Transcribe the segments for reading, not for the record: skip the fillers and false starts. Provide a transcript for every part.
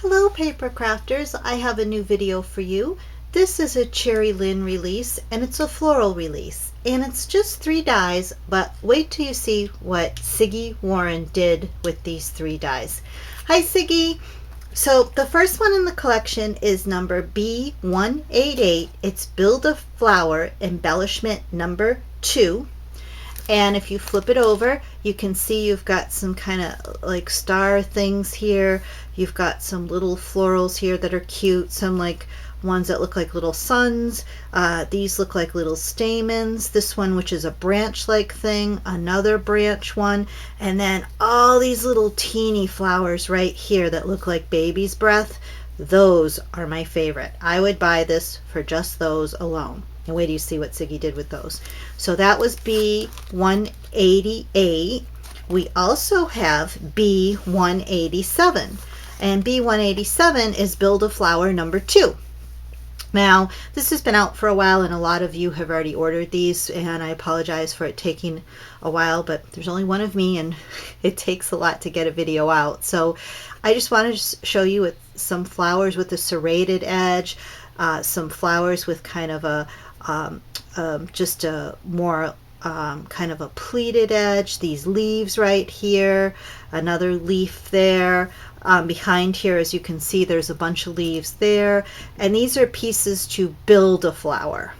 Hello paper crafters, I have a new video for you. This is a Cheery Lynn release and it's a floral release and it's just 3 dies, but wait till you see what Siggy Warren did with these 3 dies. Hi Siggy! So the first one in the collection is number B188. It's Build a Flower Embellishment number 2. And if you flip it over, you can see you've got some kind of like star things here. You've got some little florals here that are cute, some like ones that look like little suns. These look like little stamens. This one, which is a branch-like thing, another branch one, and then all these little teeny flowers right here that look like baby's breath. Those are my favorite. I would buy this for just those alone. And wait till you see what Siggy did with those. So that was B188. We also have B187. And B187 is Build a Flower number 2. Now, this has been out for a while and a lot of you have already ordered these, and I apologize for it taking a while, but there's only one of me and it takes a lot to get a video out. So I just wanted to show you with some flowers with a serrated edge, some flowers with kind of a just a more kind of a pleated edge, these leaves right here, another leaf there. Behind here, as you can see, there's a bunch of leaves there, and these are pieces to build a flower.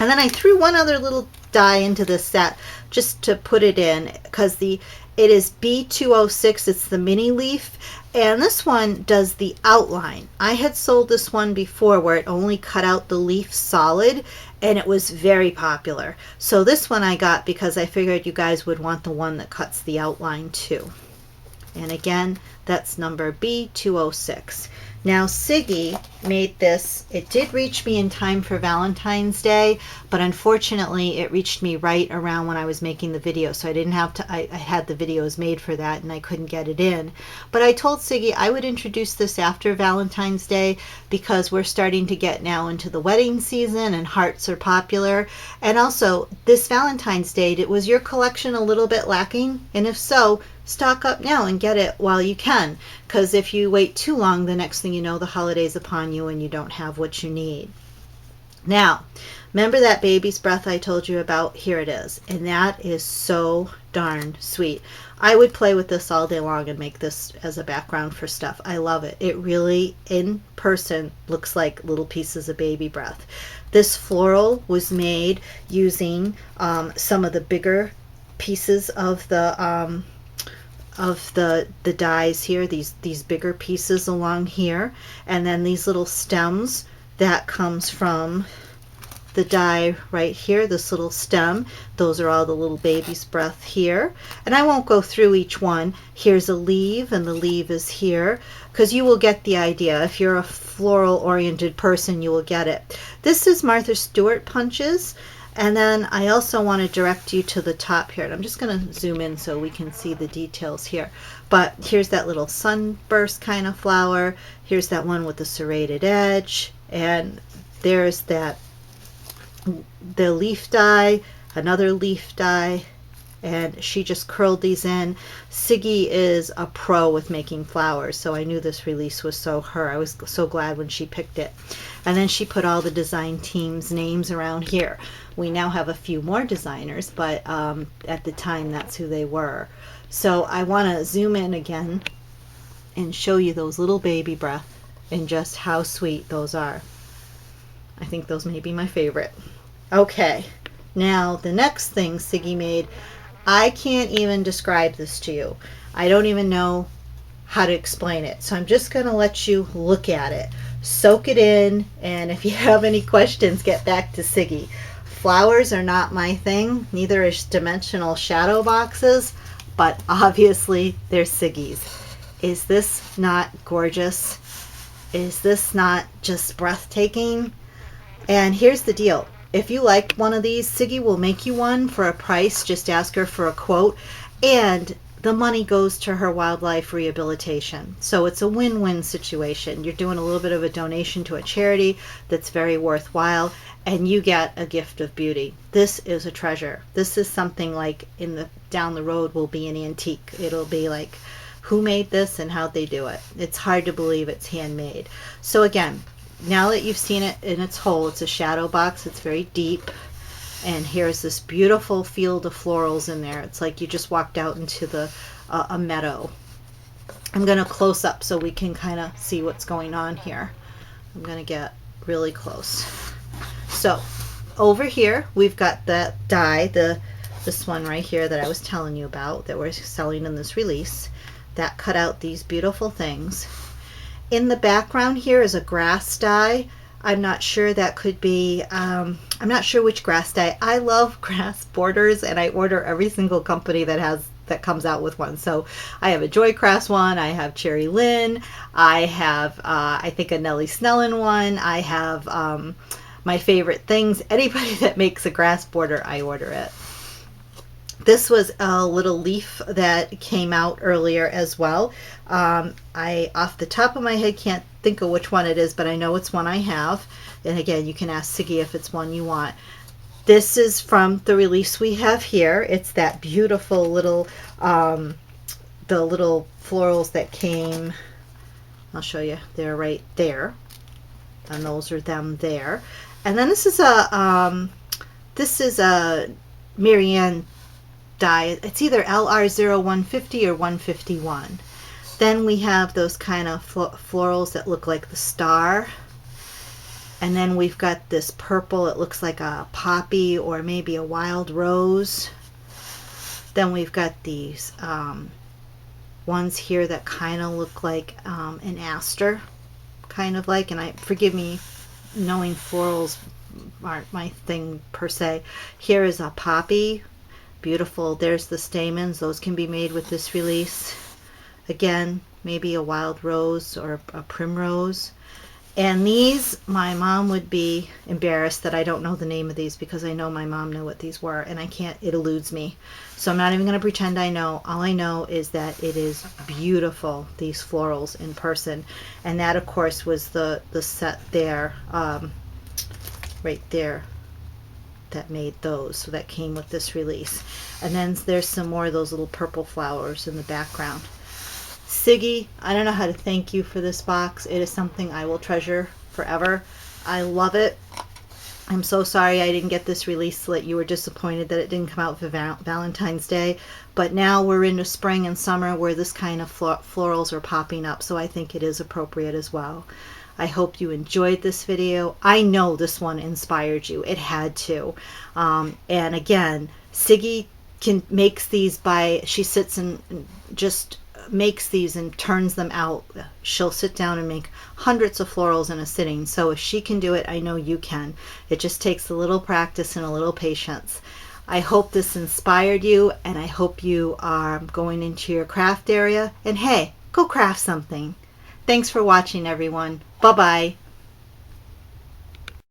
And then I threw one other little die into this set just to put it in, because it is B206. It's the mini leaf, and this one does the outline. I had sold this one before where it only cut out the leaf solid, and it was very popular. So this one I got because I figured you guys would want the one that cuts the outline too. And again, that's number B206. Now Siggy made this. It did reach me in time for Valentine's Day, but unfortunately it reached me right around when I was making the video, so I didn't have to, I had the videos made for that and I couldn't get it in. But I told Siggy I would introduce this after Valentine's Day because we're starting to get now into the wedding season and hearts are popular. And also this Valentine's Day, was your collection a little bit lacking? And if so, stock up now and get it while you can, because if you wait too long, the next thing you know, the holiday's upon you and you don't have what you need. Now, remember that baby's breath I told you about? Here it is, and that is so darn sweet. I would play with this all day long and make this as a background for stuff. I love it. It really, in person, looks like little pieces of baby breath. This floral was made using some of the bigger pieces of the dies here, these bigger pieces along here, and then these little stems that comes from the die right here, this little stem. Those are all the little baby's breath here, and I won't go through each one. Here's a leaf, and the leaf is here, because you will get the idea. If you're a floral oriented person, you will get it. This is Martha Stewart punches. And then I also want to direct you to the top here. And I'm just going to zoom in so we can see the details here. But here's that little sunburst kind of flower. Here's that one with the serrated edge. And there's the leaf die, another leaf die. And she just curled these in. Siggy is a pro with making flowers, so I knew this release was so her. I was so glad when she picked it. And then she put all the design team's names around here. We now have a few more designers, but at the time that's who they were. So I want to zoom in again and show you those little baby breath and just how sweet those are. I think those may be my favorite. Okay, now the next thing Siggy made, I can't even describe this to you. I don't even know how to explain it. So I'm just going to let you look at it, soak it in, and if you have any questions, get back to Siggy. Flowers are not my thing, neither is dimensional shadow boxes, but obviously they're Siggy's. Is this not gorgeous? Is this not just breathtaking? And here's the deal. If you like one of these, Siggy will make you one for a price. Just ask her for a quote, and the money goes to her wildlife rehabilitation. So it's a win-win situation. You're doing a little bit of a donation to a charity that's very worthwhile, and you get a gift of beauty. This is a treasure. This is something like down the road will be an antique. It'll be like who made this and how they do it. It's hard to believe it's handmade. So again, now that you've seen it in its whole, it's a shadow box. It's very deep. And here's this beautiful field of florals in there. It's like you just walked out into a meadow. I'm going to close up so we can kind of see what's going on here. I'm going to get really close. So over here, we've got that die, this one right here that I was telling you about that we're selling in this release, that cut out these beautiful things. In the background here is a grass die. I'm not sure, that could be, I'm not sure which grass dye. I love grass borders, and I order every single company that comes out with one. So I have a Joycrafts one, I have Cheery Lynn, I have I think a Nellie Snellen one, I have my favorite things. Anybody that makes a grass border, I order it. This was a little leaf that came out earlier as well. I, off the top of my head, can't think of which one it is, but I know it's one I have. And again, you can ask Siggy if it's one you want. This is from the release we have here. It's that beautiful little, the little florals that came. I'll show you. They're right there. And those are them there. And then this is a Marianne die. It's either LR0150 or 151. Then we have those kind of florals that look like the star. And then we've got this purple. It looks like a poppy or maybe a wild rose. Then we've got these ones here that kind of look like an aster, kind of like. And forgive me, knowing florals aren't my thing per se. Here is a poppy. Beautiful. There's the stamens. Those can be made with this release. Again, maybe a wild rose or a primrose. And these, my mom would be embarrassed that I don't know the name of these, because I know my mom knew what these were, and I can't, it eludes me. So I'm not even going to pretend I know. All I know is that it is beautiful, these florals in person. And that, of course, was the set there, right there, that made those. So that came with this release. And then there's some more of those little purple flowers in the background. Siggy, I don't know how to thank you for this box. It is something I will treasure forever. I love it. I'm so sorry I didn't get this release so that you were disappointed that it didn't come out for Valentine's Day. But now we're into spring and summer where this kind of florals are popping up, so I think it is appropriate as well. I hope you enjoyed this video. I know this one inspired you. It had to. And again, Siggy makes these she sits and just makes these and turns them out. She'll sit down and make hundreds of florals in a sitting. So if she can do it, I know you can. It just takes a little practice and a little patience. I hope this inspired you, and I hope you are going into your craft area. And hey, go craft something. Thanks for watching, everyone. Bye-bye.